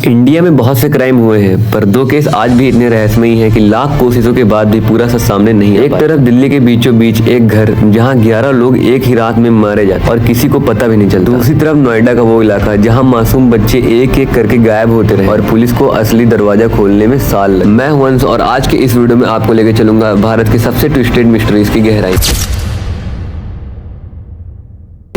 India में बहुत से क्राइम हुए हैं, पर दो केस आज भी इतने रहस्यमयी हैं कि लाख कोशिशों के बाद भी पूरा सच सामने नहीं आ पाया। एक तरफ दिल्ली के बीचों बीच एक घर जहां 11 लोग एक ही रात में मारे जाते और किसी को पता भी नहीं चलता। दूसरी तरफ नोएडा का वो इलाका जहां मासूम बच्चे एक एक करके गायब होते रहे और पुलिस को असली दरवाजा खोलने में साल लगे। मैं हूं अंश और आज के इस वीडियो में आपको लेकर चलूंगा भारत के सबसे ट्विस्टेड मिस्ट्रीज की गहराई।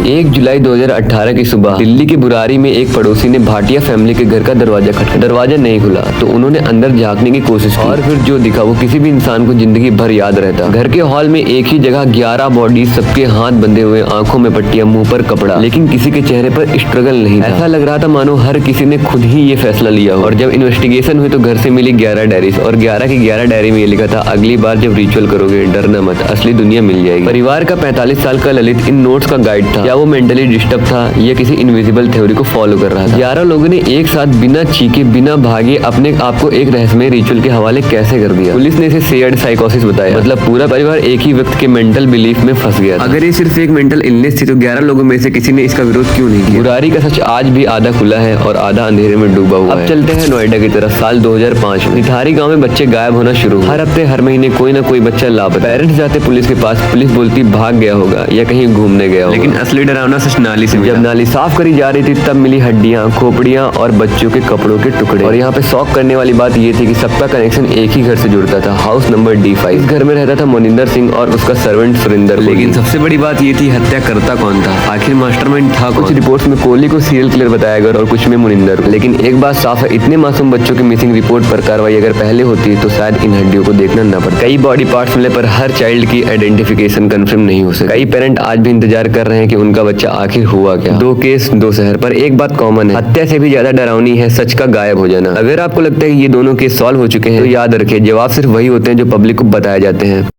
1 जुलाई 2018 की सुबह दिल्ली के बुरारी में एक पड़ोसी ने भाटिया फैमिली के घर का दरवाजा खटखटाया। दरवाजा नहीं खुला तो उन्होंने अंदर झांकने की कोशिश की और फिर जो दिखा वो किसी भी इंसान को जिंदगी भर याद रहता। घर के हॉल में एक ही जगह 11 बॉडीज, सबके हाथ बंधे हुए, आंखों में पट्टियां, मुंह पर कपड़ा, लेकिन किसी के चेहरे पर स्ट्रगल नहीं था। ऐसा लग रहा था मानो हर किसी ने खुद ही ये फैसला लिया हो। और जब इन्वेस्टिगेशन हुई तो घर से मिली 11 डायरीज और 11 की 11 डायरी में ये लिखा था, अगली बार जब रिचुअल करोगे डरना मत, असली दुनिया मिल जाएगी। परिवार का 45 साल का ललित इन नोट्स का गाइड था। क्या वो मेंटली डिस्टर्ब था या किसी इनविजिबल थ्योरी को फॉलो कर रहा था? 11 लोगों ने एक साथ बिना चीखे बिना भागे अपने आप को एक रहस्यमय रिचुअल के हवाले कैसे कर दिया? पुलिस ने इसे शेयर्ड साइकोसिस बताया, मतलब पूरा परिवार एक ही व्यक्ति के मेंटल बिलीफ में फंस गया था। अगर ये सिर्फ एक मेंटल इलनेस थी तो 11 लोगों में से किसी ने इसका विरोध क्यों नहीं किया? बुरारी का सच आज भी आधा खुला है और आधा अंधेरे में डूबा हुआ है। अब चलते हैं नोएडा की तरफ। साल 2005 में निठारी गाँव में बच्चे गायब होना शुरू। हर हफ्ते हर महीने कोई ना कोई बच्चा लापता। पेरेंट्स जाते पुलिस के पास, पुलिस बोलती भाग गया होगा या कहीं घूमने गया होगा। लेकिन असली डरावना सच नाली से। जब नाली साफ करी जा रही थी तब मिली हड्डियां, खोपड़ियां और बच्चों के कपड़ों के टुकड़े। और यहाँ पे शॉक करने वाली बात ये थी कि सबका कनेक्शन एक ही घर से जुड़ता था, हाउस नंबर D5। इस घर में रहता था मोनिंदर सिंह और उसका सर्वेंट सुरिंदर। लेकिन सबसे बड़ी बात ये थी, हत्या करता कौन था? आखिर मास्टरमाइंड था? कुछ रिपोर्ट्स में कोहली को सीरियल किलर बताया गया और कुछ में मुनिंदर। लेकिन एक बात साफ है, इतने मासूम बच्चों की मिसिंग रिपोर्ट पर कार्रवाई अगर पहले होती तो शायद इन हड्डियों को देखना न पड़ता। कई बॉडी पार्ट्स मिले पर हर चाइल्ड की आइडेंटिफिकेशन कंफर्म नहीं हो सकी। कई पेरेंट आज भी इंतजार कर रहे हैं कि उनका बच्चा आखिर हुआ क्या। दो केस दो शहर, पर एक बात कॉमन है, हत्या से भी ज्यादा डरावनी है सच का गायब हो जाना। अगर आपको लगता है कि ये दोनों केस सॉल्व हो चुके हैं तो याद रखिए, जवाब सिर्फ वही होते हैं जो पब्लिक को बताए जाते हैं।